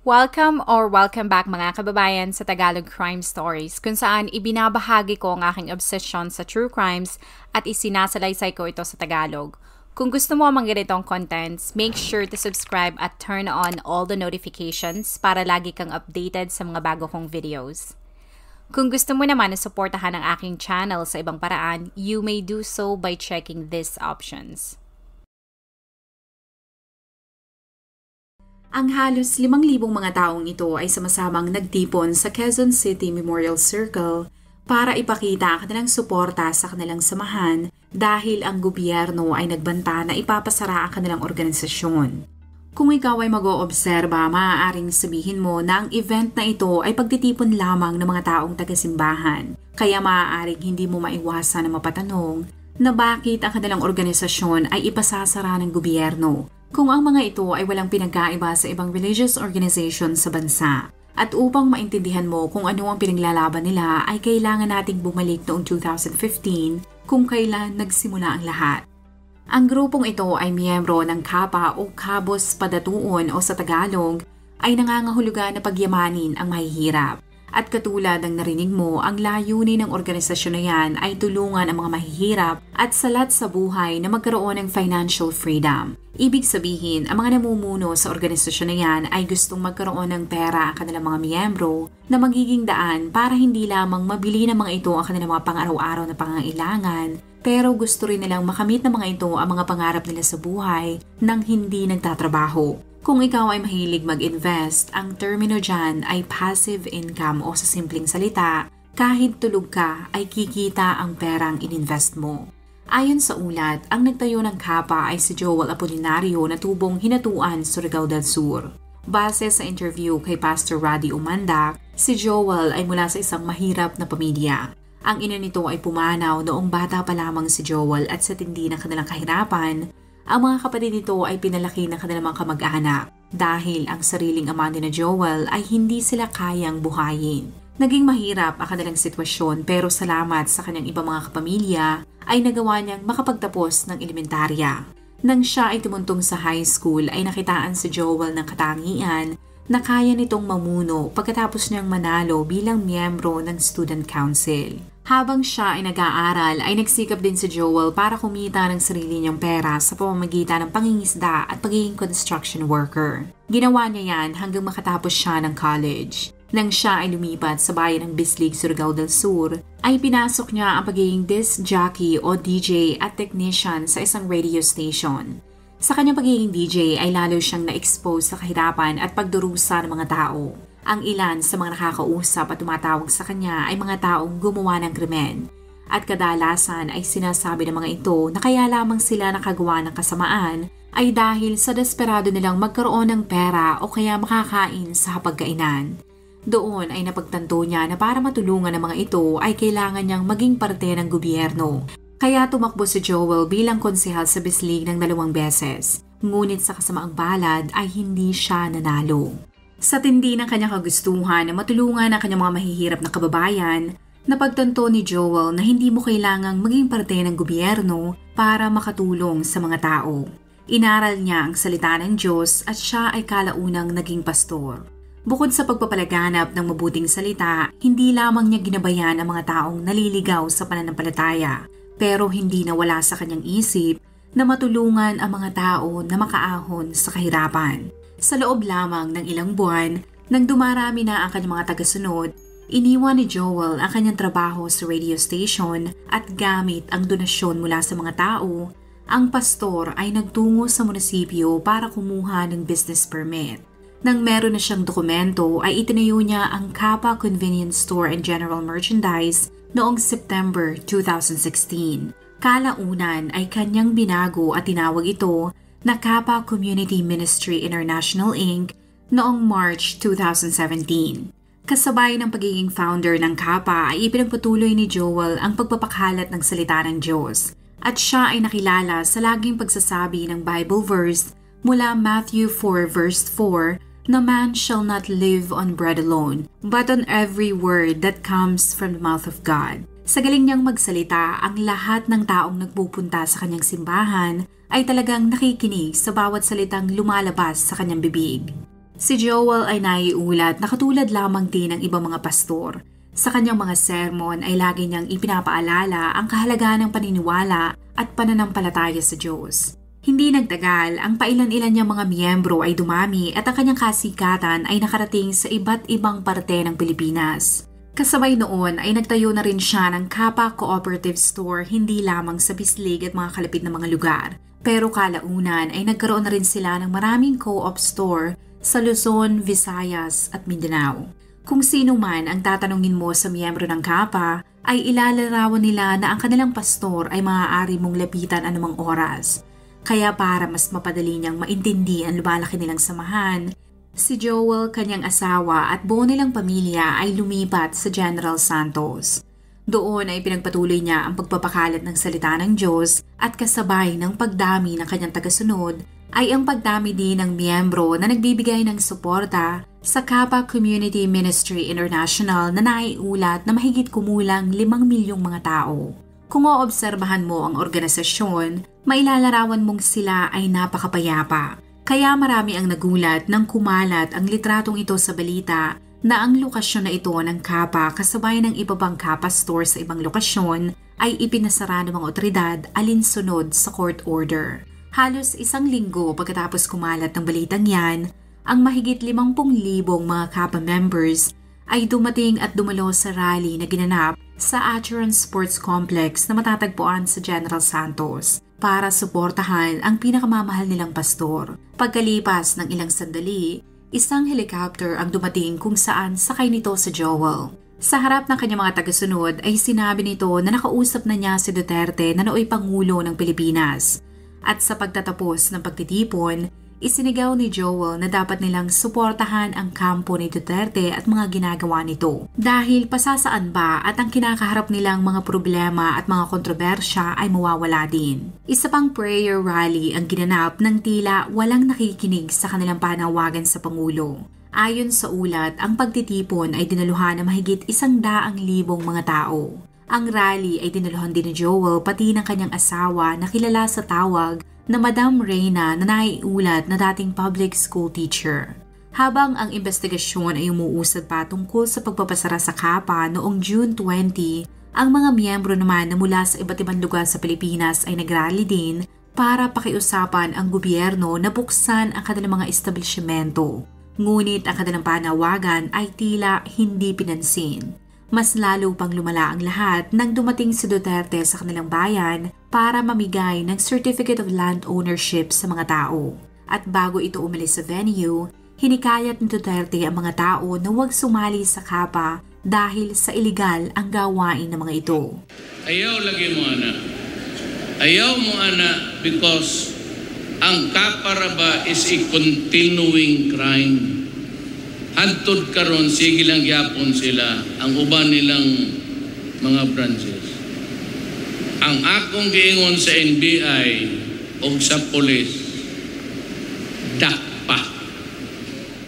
Welcome back mga kababayan sa Tagalog Crime Stories, kung saan ibinabahagi ko ang aking obsession sa true crimes at isinasalaysay ko ito sa Tagalog. Kung gusto mo ang mga ganitong contents, make sure to subscribe at turn on all the notifications para lagi kang updated sa mga bago kong videos. Kung gusto mo naman na suportahan ang aking channel sa ibang paraan, you may do so by checking these options. Ang halos 5,000 mga taong ito ay sama-samang nagtipon sa Quezon City Memorial Circle para ipakita ang kanilang suporta sa kanilang samahan dahil ang gobyerno ay nagbanta na ipapasara ang kanilang organisasyon. Kung ikaw ay mag-oobserba, maaaring sabihin mo na ang event na ito ay pagtitipon lamang ng mga taong taga-simbahan. Kaya maaaring hindi mo maiwasan na mapatanong na bakit ang kanilang organisasyon ay ipasasara ng gobyerno kung ang mga ito ay walang pinagkaiba sa ibang religious organization sa bansa. At upang maintindihan mo kung ano ang pinaglalaban nila ay kailangan nating bumalik noong 2015 kung kailan nagsimula ang lahat. Ang grupong ito ay miyembro ng KAPA o Kabos Padatuon o sa Tagalog ay nangangahulugan na pagyamanin ang mahihirap. At katulad ng narinig mo, ang layunin ng organisasyon na yan ay tulungan ang mga mahihirap at salat sa buhay na magkaroon ng financial freedom. Ibig sabihin, ang mga namumuno sa organisasyon na yan ay gustong magkaroon ng pera ang kanilang mga miyembro na magiging daan para hindi lamang mabili ng mga ito ang kanilang mga pang-araw-araw na pangangailangan, pero gusto rin nilang makamit ng mga ito ang mga pangarap nila sa buhay nang hindi nagtatrabaho. Kung ikaw ay mahilig mag-invest, ang termino dyan ay passive income o sa simpleng salita, kahit tulog ka ay kikita ang perang ininvest mo. Ayon sa ulat, ang nagtayo ng KAPA ay si Joel Apolinario na tubong hinatuan sa Surigao del Sur. Base sa interview kay Pastor Roddy Umandak, si Joel ay mula sa isang mahirap na pamilya. Ang ina nito ay pumanaw noong bata pa lamang si Joel at sa tindi ng kanilang kahirapan, ang mga kapatid nito ay pinalaki ng kanilang mga kamag-anak dahil ang sariling ama ni na Joel ay hindi sila kayang buhayin. Naging mahirap ang kanilang sitwasyon pero salamat sa kanyang ibang mga kapamilya ay nagawa niyang makapagtapos ng elementarya. Nang siya ay tumuntong sa high school ay nakitaan si Joel ng katangian na kaya nitong mamuno pagkatapos niyang manalo bilang miyembro ng student council. Habang siya ay nag-aaral ay nagsikap din si Joel para kumita ng sarili niyang pera sa pamamagitan ng pangingisda at pagiging construction worker. Ginawa niya yan hanggang makatapos siya ng college. Nang siya ay lumipat sa bayan ng Bislig, Surigao del Sur, ay pinasok niya ang pagiging disc jockey o DJ at technician sa isang radio station. Sa kanyang pagiging DJ ay lalo siyang na-expose sa kahirapan at pagdurusa ng mga tao. Ang ilan sa mga nakakausap at tumatawag sa kanya ay mga taong gumawa ng krimen. At kadalasan ay sinasabi ng mga ito na kaya lamang sila nakagawa ng kasamaan ay dahil sa desperado nilang magkaroon ng pera o kaya makakain sa hapagkainan. Doon ay napagtanto niya na para matulungan ng mga ito ay kailangan niyang maging parte ng gobyerno. Kaya tumakbo si Joel bilang konsehal sa Bislig ng 2 beses. Ngunit sa kasamaang palad ay hindi siya nanalo. Sa tindi ng kanyang kagustuhan na matulungan ang kanyang mga mahihirap na kababayan, napagtanto ni Joel na hindi mo kailangang maging parte ng gobyerno para makatulong sa mga tao. Inaral niya ang salita ng Diyos at siya ay kalaunang naging pastor. Bukod sa pagpapalaganap ng mabuting salita, hindi lamang niya ginabayan ang mga taong naliligaw sa pananampalataya, pero hindi nawala sa kanyang isip na matulungan ang mga tao na makaahon sa kahirapan. Sa loob lamang ng ilang buwan, nang dumarami na ang kanyang mga tagasunod, iniwan ni Joel ang kanyang trabaho sa radio station at gamit ang donasyon mula sa mga tao, ang pastor ay nagtungo sa munisipyo para kumuha ng business permit. Nang meron na siyang dokumento ay itinayo niya ang KAPA Convenience Store and General Merchandise noong September 2016. Kalaunan ay kanyang binago at tinawag ito na KAPA Community Ministry International Inc. noong March 2017. Kasabay ng pagiging founder ng KAPA ay ipinagpatuloy ni Joel ang pagpapakalat ng salita ng Diyos at siya ay nakilala sa laging pagsasabi ng Bible verse mula Matthew 4 verse 4 na man shall not live on bread alone, but on every word that comes from the mouth of God. Sa galing niyang magsalita, ang lahat ng taong nagpupunta sa kanyang simbahan ay talagang nakikinig sa bawat salitang lumalabas sa kanyang bibig. Si Joel ay naiulat na katulad lamang din ng ibang mga pastor. Sa kanyang mga sermon ay lagi niyang ipinapaalala ang kahalagahan ng paniniwala at pananampalataya sa Diyos. Hindi nagtagal, ang pailan-ilan niyang mga miyembro ay dumami at ang kanyang kasikatan ay nakarating sa iba't ibang parte ng Pilipinas. Kasabay noon ay nagtayo na rin siya ng Kappa Cooperative Store hindi lamang sa Bislig at mga kalapit na mga lugar. Pero kalaunan ay nagkaroon na rin sila ng maraming co-op store sa Luzon, Visayas at Mindanao. Kung sino man ang tatanungin mo sa miyembro ng Kappa, ay ilalarawan nila na ang kanilang pastor ay maaari mong lapitan anumang oras. Kaya para mas mapadali niyang maintindi ang lumalaki nilang samahan, si Joel, kanyang asawa at buo nilang pamilya ay lumipat sa General Santos. Doon ay pinagpatuloy niya ang pagpapakalat ng salita ng Diyos at kasabay ng pagdami ng kanyang tagasunod ay ang pagdami din ng miyembro na nagbibigay ng suporta sa Kappa Community Ministry International na naiulat na mahigit kumulang 5 milyong mga tao. Kung oobserbahan mo ang organisasyon, mailalarawan mong sila ay napakapayapa. Kaya marami ang nagulat nang kumalat ang litratong ito sa balita na ang lokasyon na ito ng Kappa kasabay ng iba pang Kappa store sa ibang lokasyon ay ipinasara ng mga otoridad alinsunod sa court order. Halos 1 linggo pagkatapos kumalat ng balitang yan, ang mahigit 50,000 mga Kappa members ay dumating at dumalo sa rally na ginanap sa Acheron Sports Complex na matatagpuan sa General Santos para suportahan ang pinakamamahal nilang pastor. Pagkalipas ng ilang sandali, isang helicopter ang dumating kung saan sakay nito si Joel. Sa harap ng kanyang mga tagasunod ay sinabi nito na nakausap na niya si Duterte na nooy Pangulo ng Pilipinas. At sa pagtatapos ng pagtitipon, isinigaw ni Joel na dapat nilang suportahan ang kampo ni Duterte at mga ginagawa nito. Dahil pasasaan ba at ang kinakaharap nilang mga problema at mga kontrobersya ay mawawala din. Isa pang prayer rally ang ginanap ng tila walang nakikinig sa kanilang panawagan sa Pangulo. Ayon sa ulat, ang pagtitipon ay dinaluhan ng mahigit 100,000 mga tao. Ang rally ay dinaluhan din ni Joel pati ng kanyang asawa na kilala sa tawag na Madam Reyna na naiulat na dating public school teacher. Habang ang investigasyon ay umuusad pa tungkol sa pagpapasara sa Kappa noong June 20, ang mga miyembro naman na mula sa iba't ibang lugar sa Pilipinas ay nagrally din para pakiusapan ang gobyerno na buksan ang kanilang mga establishmento. Ngunit ang kanilang panawagan ay tila hindi pinansin. Mas lalo pang lumala ang lahat nang dumating si Duterte sa kanilang bayan para mamigay ng Certificate of Land Ownership sa mga tao. At bago ito umalis sa venue, hinikayat ni Duterte ang mga tao na huwag sumali sa Kappa dahil sa iligal ang gawain ng mga ito. Ayaw lagi mo ana. Ayaw mo ana because ang Kappa raba is a continuing crime. Hantod karon sige lang gyapon sila ang uban nilang mga branches. Ang akong giingon sa NBI o sa police, dakpa.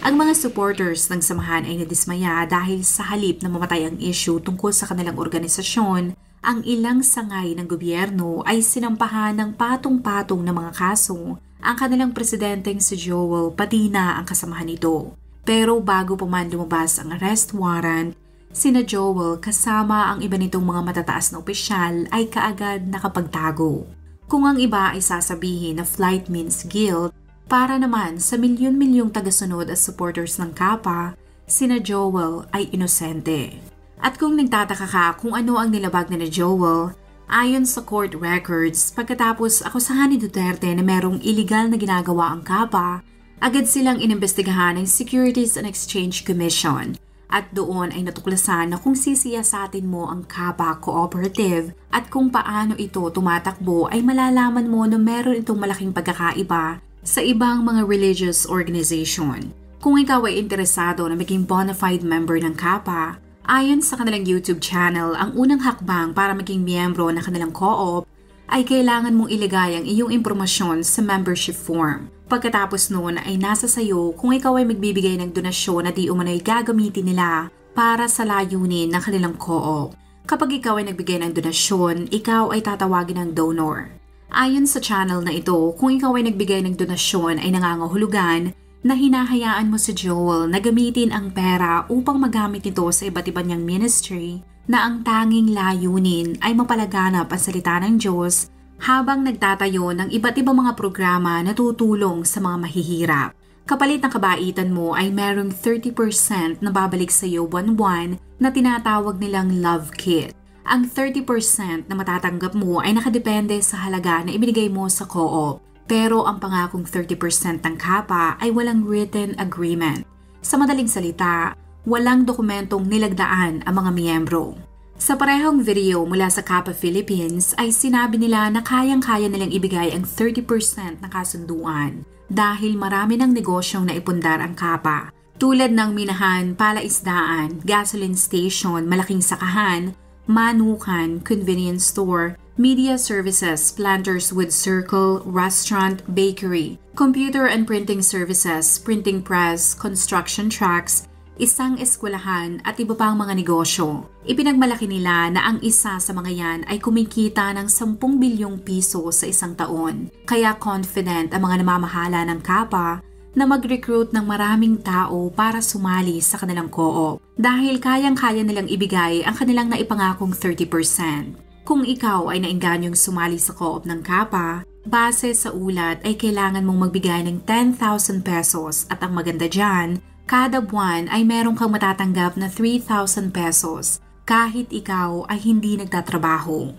Ang mga supporters ng samahan ay nadismaya dahil sa halip na mamatay ang issue tungkol sa kanilang organisasyon, ang ilang sangay ng gobyerno ay sinampahan ng patong-patong na mga kaso ang kanilang presidenteng si Joel pati na ang kasamahan nito. Pero bago pa man lumabas ang arrest warrant, sina Joel kasama ang iba nitong mga matataas na opisyal ay kaagad nakapagtago. Kung ang iba ay sasabihin na flight means guilt, para naman sa milyon-milyong tagasunod at supporters ng Kappa, sina Joel ay inosente. At kung nagtataka ka kung ano ang nilabag ni Joel, ayon sa court records, pagkatapos akusahan ni Duterte na merong illegal na ginagawa ang Kappa, agad silang inimbestigahan ng Securities and Exchange Commission at doon ay natuklasan na kung sisiyasatin mo ang Kappa Cooperative at kung paano ito tumatakbo ay malalaman mo na meron itong malaking pagkakaiba sa ibang mga religious organization. Kung ikaw ay interesado na maging bona fide member ng Kappa, ayon sa kanilang YouTube channel, ang unang hakbang para maging miyembro ng kanilang co-op ay kailangan mong ilagay ang iyong impormasyon sa membership form. Pagkatapos noon ay nasa sayo kung ikaw ay magbibigay ng donasyon na di umano'y gagamitin nila para sa layunin ng kanilang co-op. Kapag ikaw ay nagbigay ng donasyon, ikaw ay tatawagin ng donor. Ayon sa channel na ito, kung ikaw ay nagbigay ng donasyon ay nangangahulugan na hinahayaan mo si Joel na gamitin ang pera upang magamit ito sa iba't iba niyang ministry na ang tanging layunin ay mapalaganap ang salita ng Diyos habang nagtatayo ng iba't ibang mga programa na tutulong sa mga mahihirap. Kapalit ng kabaitan mo ay merong 30% na babalik sa iyo buwan-buwan na tinatawag nilang Love Kit. Ang 30% na matatanggap mo ay nakadepende sa halaga na ibinigay mo sa co-op. Pero ang pangakong 30% ng kapa ay walang written agreement. Sa madaling salita, walang dokumentong nilagdaan ang mga miyembro. Sa parehong video mula sa Kappa Philippines ay sinabi nila na kayang-kaya nilang ibigay ang 30% na kasunduan dahil marami ng negosyong naipundar ang kapa. Tulad ng minahan, palaisdaan, gasoline station, malaking sakahan, manukan, convenience store, media services, Planters with Circle, restaurant, bakery, computer and printing services, printing press, construction trucks, isang eskwelahan at iba pang mga negosyo. Ipinagmalaki nila na ang isa sa mga yan ay kumikita ng 10 bilyong piso sa isang taon. Kaya confident ang mga namamahala ng kapa na mag-recruit ng maraming tao para sumali sa kanilang co-op dahil kayang-kaya nilang ibigay ang kanilang naipangakong 30%. Kung ikaw ay naingganyong sumali sa co-op ng kapa, base sa ulat ay kailangan mong magbigay ng 10,000 pesos at ang maganda dyan, kada buwan ay meron kang matatanggap na 3,000 pesos kahit ikaw ay hindi nagtatrabaho.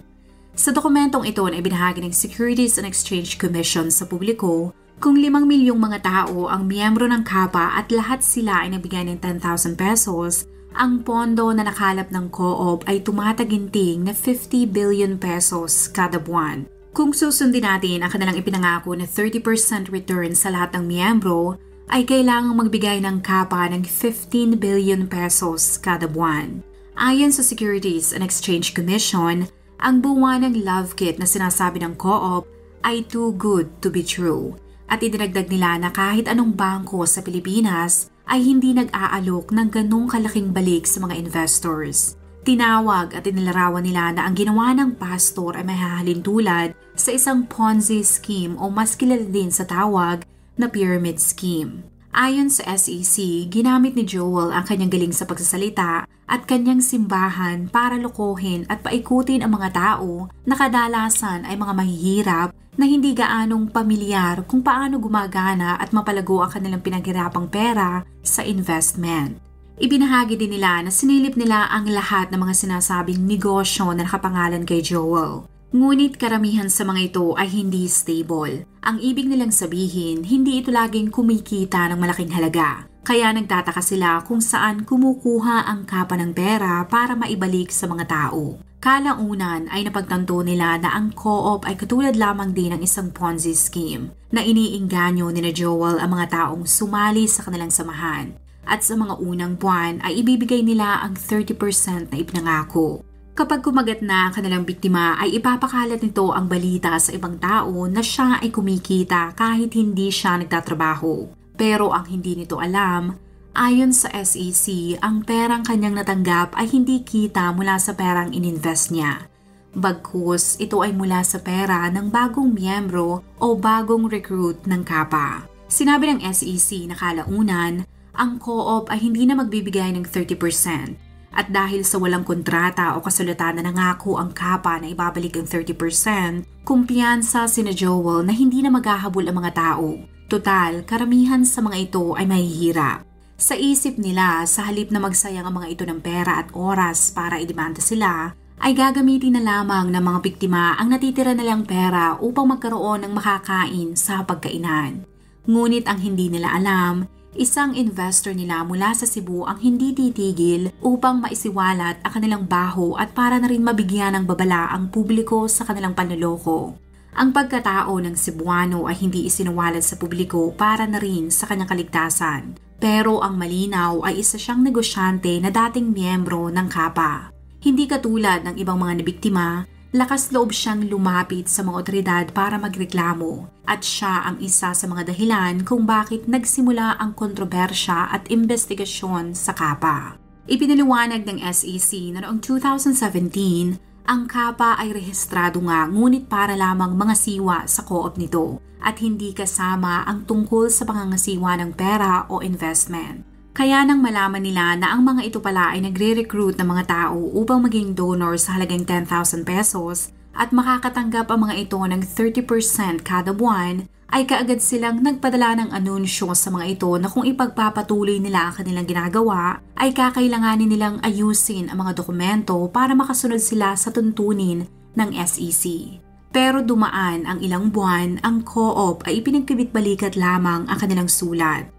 Sa dokumentong ito na ibinahagi ng Securities and Exchange Commission sa publiko, kung 5 milyong mga tao ang miyembro ng kapa at lahat sila ay nagbigay ng 10,000 pesos, ang pondo na nakalap ng co-op ay tumataginting na 50 billion pesos kada buwan. Kung susundin natin ang kanilang ipinangako na 30% return sa lahat ng miyembro, ay kailangang magbigay ng kapa ng 15 billion pesos kada buwan. Ayon sa Securities and Exchange Commission, ang buwan ng Love Kit na sinasabi ng co-op ay too good to be true. At idinagdag nila na kahit anong bangko sa Pilipinas ay hindi nag-aalok ng ganong kalaking balik sa mga investors. Tinawag at inilarawan nila na ang ginawa ng pastor ay mahahalin tulad sa isang Ponzi scheme o mas kilala din sa tawag na pyramid scheme. Ayon sa SEC, ginamit ni Joel ang kanyang galing sa pagsasalita at kanyang simbahan para lokohin at paikutin ang mga tao na kadalasan ay mga mahihirap na hindi gaanong pamilyar kung paano gumagana at mapalago ang kanilang pinaghirapang pera sa investment. Ibinahagi din nila na sinilip nila ang lahat ng mga sinasabing negosyo na nakapangalan kay Joel. Ngunit karamihan sa mga ito ay hindi stable. Ang ibig nilang sabihin, hindi ito laging kumikita ng malaking halaga. Kaya nagtataka sila kung saan kumukuha ang kapa ng pera para maibalik sa mga tao. Kalaunan ay napagtanto nila na ang co-op ay katulad lamang din ng isang Ponzi scheme na iniingganyo ni Joel ang mga taong sumali sa kanilang samahan. At sa mga unang buwan ay ibibigay nila ang 30% na ipinangako. Kapag kumagat na ang kanilang biktima ay ipapakalat nito ang balita sa ibang tao na siya ay kumikita kahit hindi siya nagtatrabaho. Pero ang hindi nito alam, ayon sa SEC, ang perang kanyang natanggap ay hindi kita mula sa perang ininvest niya. Bagkus, ito ay mula sa pera ng bagong miyembro o bagong recruit ng kapa. Sinabi ng SEC na kalaunan, ang co-op ay hindi na magbibigay ng 30%. At dahil sa walang kontrata o kasulatan na nangako ang kapa na ibabalik ang 30%, kumpiyansa sina Joel na hindi na maghahabol ang mga tao. Total, karamihan sa mga ito ay mahihirap. Sa isip nila, sa halip na magsayang ang mga ito ng pera at oras para idemanda sila, ay gagamitin na lamang ng mga biktima ang natitira nilang pera upang magkaroon ng makakain sa pagkainan. Ngunit ang hindi nila alam, isang investor nila mula sa Cebu ang hindi titigil upang maisiwalat ang kanilang baho at para na rin mabigyan ng babala ang publiko sa kanilang panloloko. Ang pagkatao ng Cebuano ay hindi isinawalat sa publiko para na rin sa kanyang kaligtasan. Pero ang malinaw ay isa siyang negosyante na dating miyembro ng kapa. Hindi katulad ng ibang mga nabiktima, lakas loob siyang lumapit sa mga otoridad para magreklamo at siya ang isa sa mga dahilan kung bakit nagsimula ang kontrobersya at investigasyon sa kapa. Ipinaliwanag ng SEC na noong 2017 Ang Kapa ay rehistrado nga ngunit para lamang mga siwa sa co-op nito at hindi kasama ang tungkol sa pangangasiwa ng pera o investment. Kaya nang malaman nila na ang mga ito pala ay nagre-recruit ng mga tao upang maging donor sa halagang 10,000 pesos at makakatanggap ang mga ito ng 30% kada buwan, ay kaagad silang nagpadala ng anunsyo sa mga ito na kung ipagpapatuloy nila ang kanilang ginagawa, ay kakailanganin nilang ayusin ang mga dokumento para makasunod sila sa tuntunin ng SEC. Pero dumaan ang ilang buwan, ang co-op ay ipinagkibit-balikat lamang ang kanilang sulat.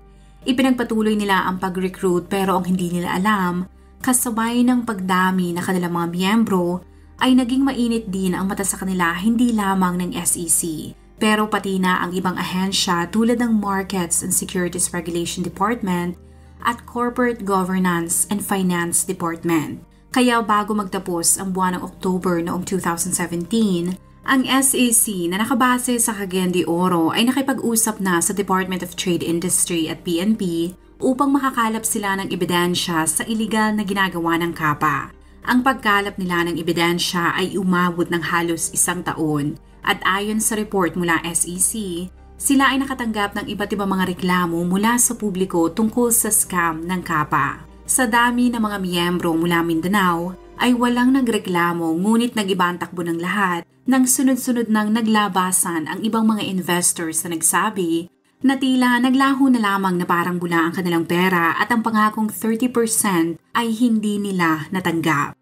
Ipinagpatuloy nila ang pag-recruit pero ang hindi nila alam, kasabay ng pagdami na kanilang mga miyembro, ay naging mainit din ang mata sa kanila hindi lamang ng SEC. Pero pati na ang ibang ahensya tulad ng Markets and Securities Regulation Department at Corporate Governance and Finance Department. Kaya bago magtapos ang buwan ng October noong 2017, ang SEC na nakabase sa Cagayan de Oro ay nakipag-usap na sa Department of Trade Industry at PNP upang makakalap sila ng ebidensya sa iligal na ginagawa ng Kapa. Ang pagkalap nila ng ebidensya ay umabot ng halos 1 taon. At ayon sa report mula SEC, sila ay nakatanggap ng iba't ibang mga reklamo mula sa publiko tungkol sa scam ng Kapa. Sa dami ng mga miyembro mula Mindanao, ay walang nagreklamo ngunit nag-iba ang takbo ng lahat nang sunod-sunod nang naglabasan ang ibang mga investors na nagsabi na tila naglaho na lamang na parang bula ang kanilang pera at ang pangakong 30% ay hindi nila natanggap.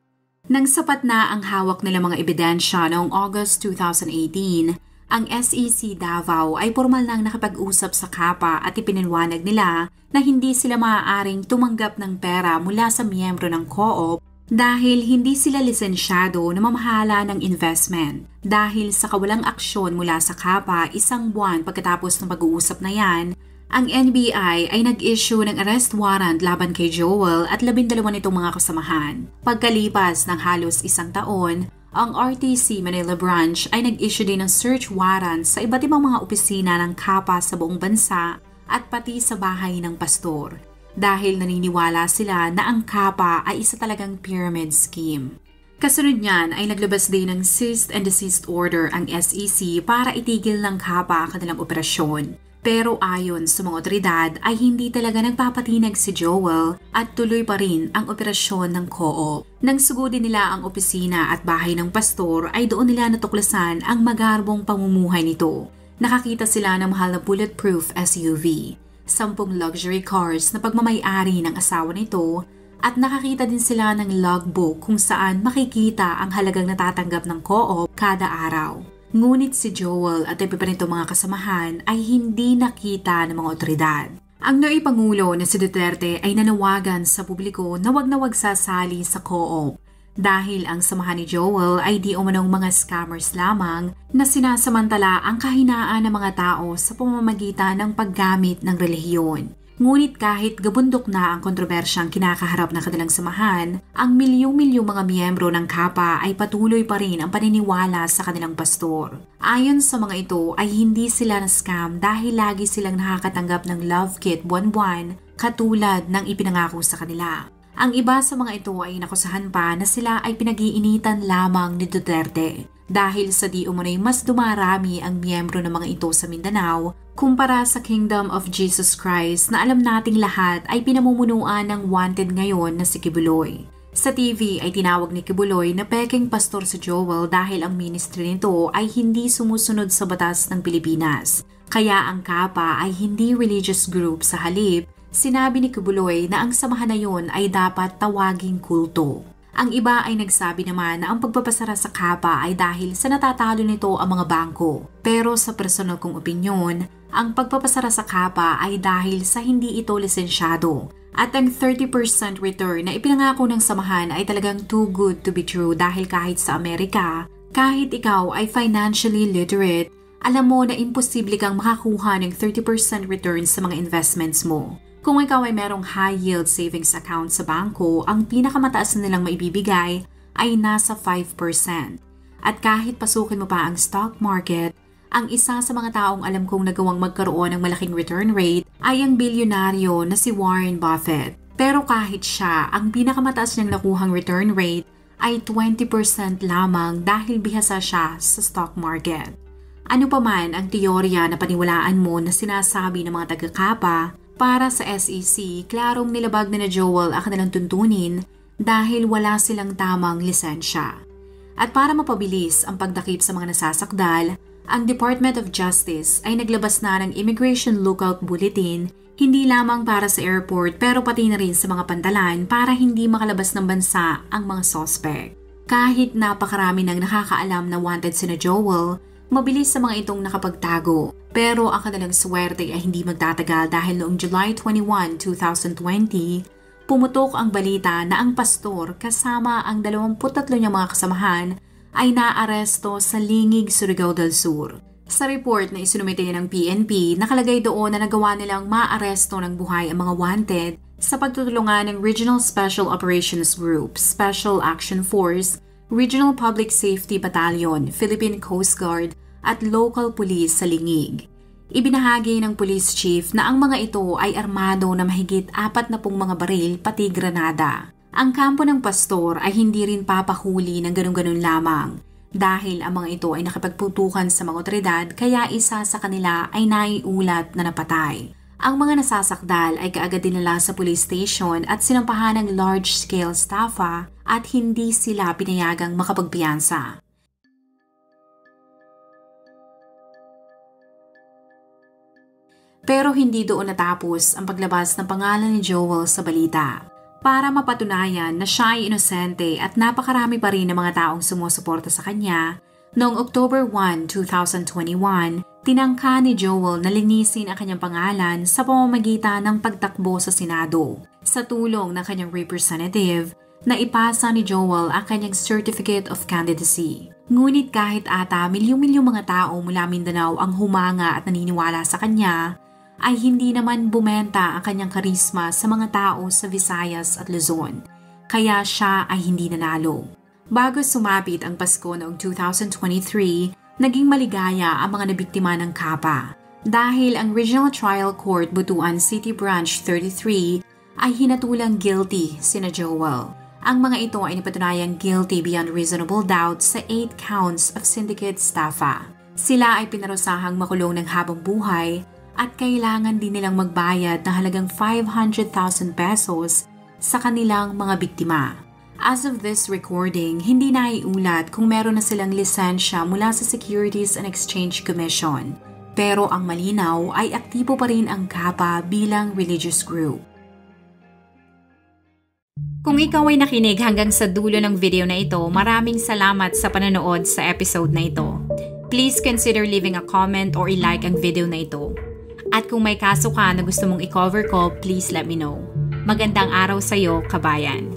Nang sapat na ang hawak nila mga ebidensya noong August 2018, ang SEC Davao ay formal nang nakapag-usap sa Kapa at ipinaliwanag nila na hindi sila maaaring tumanggap ng pera mula sa miyembro ng co-op dahil hindi sila lisensyado na mamahala ng investment. Dahil sa kawalang aksyon mula sa Kapa 1 buwan pagkatapos ng pag-uusap na yan, ang NBI ay nag-issue ng arrest warrant laban kay Joel at 12 nitong mga kasamahan. Pagkalipas ng halos 1 taon, ang RTC Manila Branch ay nag-issue din ng search warrant sa iba't ibang mga opisina ng Kapa sa buong bansa at pati sa bahay ng pastor. Dahil naniniwala sila na ang Kapa ay isa talagang pyramid scheme. Kasunod niyan ay naglabas din ng cease and desist order ang SEC para itigil ng Kapa ang kanilang operasyon. Pero ayon sa mga otoridad ay hindi talaga nagpapatinag si Joel at tuloy pa rin ang operasyon ng co-op. Nang sugudin nila ang opisina at bahay ng pastor ay doon nila natuklasan ang magarbong pamumuhay nito. Nakakita sila ng mahal na bulletproof SUV, 10 luxury cars na pagmamay-ari ng asawa nito at nakakita din sila ng logbook kung saan makikita ang halagang natatanggap ng co-op kada araw. Ngunit si Joel at iba pa nito mga kasamahan ay hindi nakita ng mga otoridad. Ang noong Pangulo na si Duterte ay nanawagan sa publiko na wag sasali sa co-op dahil ang samahan ni Joel ay di umanong mga scammers lamang na sinasamantala ang kahinaan ng mga tao sa pamamagitan ng paggamit ng relihiyon. Ngunit kahit gabundok na ang kontrobersyang kinakaharap ng kanilang samahan, ang milyong-milyong mga miyembro ng Kapa ay patuloy pa rin ang paniniwala sa kanilang pastor. Ayon sa mga ito ay hindi sila na-scam dahil lagi silang nakakatanggap ng love kit buwan-buwan katulad ng ipinangako sa kanila. Ang iba sa mga ito ay nakusahan pa na sila ay pinag-iinitan lamang ni Duterte dahil sa di umano'y mas dumarami ang miyembro ng mga ito sa Mindanao kumpara sa Kingdom of Jesus Christ na alam nating lahat ay pinamumunuan ng wanted ngayon na si Kibuloy. Sa TV ay tinawag ni Kibuloy na peking pastor si Joel dahil ang ministry nito ay hindi sumusunod sa batas ng Pilipinas. Kaya ang Kapa ay hindi religious group sa halip. Sinabi ni Kibuloy na ang samahan na yon ay dapat tawaging kulto. Ang iba ay nagsabi naman na ang pagpapasara sa Kapa ay dahil sa natatalo nito ang mga bangko. Pero sa personal kong opinyon, ang pagpapasara sa Kapa ay dahil sa hindi ito lisensyado. At ang 30% return na ipinangako ng samahan ay talagang too good to be true dahil kahit sa Amerika, kahit ikaw ay financially literate, alam mo na imposible kang makakuha ng 30% return sa mga investments mo. Kung ikaw ay merong high-yield savings account sa bangko, ang pinakamataas na nilang maibibigay ay nasa 5%. At kahit pasukin mo pa ang stock market, ang isa sa mga taong alam kong nagawang magkaroon ng malaking return rate ay ang bilyonaryo na si Warren Buffett. Pero kahit siya, ang pinakamataas niyang nakuhang return rate ay 20% lamang dahil bihasa siya sa stock market. Ano pa man ang teorya na paniwalaan mo na sinasabi ng mga taga-Kapa, para sa SEC, klarong nilabag ni Joel ang kanilang tuntunin dahil wala silang tamang lisensya. At para mapabilis ang pagdakip sa mga nasasakdal, ang Department of Justice ay naglabas na ng Immigration Lookout Bulletin hindi lamang para sa airport pero pati na rin sa mga pantalan para hindi makalabas ng bansa ang mga suspect. Kahit napakarami ng nakakaalam na wanted sina Joel, mabilis sa mga itong nakapagtago. Pero ang kanilang swerte ay hindi magtatagal dahil noong July 21, 2020, pumutok ang balita na ang pastor kasama ang 23 niyang mga kasamahan ay naaresto sa Lingig, Surigao del Sur. Sa report na isinumite ng PNP, nakalagay doon na nagawa nilang maaresto ng buhay ang mga wanted sa pagtutulungan ng Regional Special Operations Group, Special Action Force, Regional Public Safety Battalion, Philippine Coast Guard at local police sa Lingig. Ibinahagi ng police chief na ang mga ito ay armado na mahigit 40 mga baril pati granada. Ang kampo ng pastor ay hindi rin papahuli ng ganun-ganun lamang dahil ang mga ito ay nakipagputukan sa mga otoridad kaya isa sa kanila ay naiulat na napatay. Ang mga nasasakdal ay kaagad dinala sa police station at sinampahan ng large-scale staffa at hindi sila pinayagang makapagpiyansa. Pero hindi doon natapos ang paglabas ng pangalan ni Joel sa balita. Para mapatunayan na siya ay inosente at napakarami pa rin ng mga taong sumusuporta sa kanya, noong October 1, 2021, tinangka ni Joel na linisin ang kanyang pangalan sa pamamagitan ng pagtakbo sa Senado. Sa tulong ng kanyang representative, naipasa ni Joel ang kanyang Certificate of Candidacy. Ngunit kahit ata milyong-milyong mga tao mula Mindanao ang humanga at naniniwala sa kanya, ay hindi naman bumenta ang kanyang karisma sa mga tao sa Visayas at Luzon, kaya siya ay hindi nanalo. Bago sumapit ang Pasko noong 2023, naging maligaya ang mga nabiktima ng Kapa dahil ang Regional Trial Court Butuan City Branch 33 ay hinatulang guilty sina Joel. Ang mga ito ay napatunayang guilty beyond reasonable doubt sa 8 counts of syndicate staffa. Sila ay pinarusahang makulong ng habang buhay at kailangan din nilang magbayad ng halagang 500,000 pesos sa kanilang mga biktima. As of this recording, hindi naiulat kung meron na silang lisensya mula sa Securities and Exchange Commission. Pero ang malinaw ay aktibo pa rin ang Kapa bilang religious group. Kung ikaw ay nakinig hanggang sa dulo ng video na ito, maraming salamat sa panonood sa episode na ito. Please consider leaving a comment or i-like ang video na ito. At kung may kaso ka na gusto mong i-cover ko, please let me know. Magandang araw sa'yo, kabayan.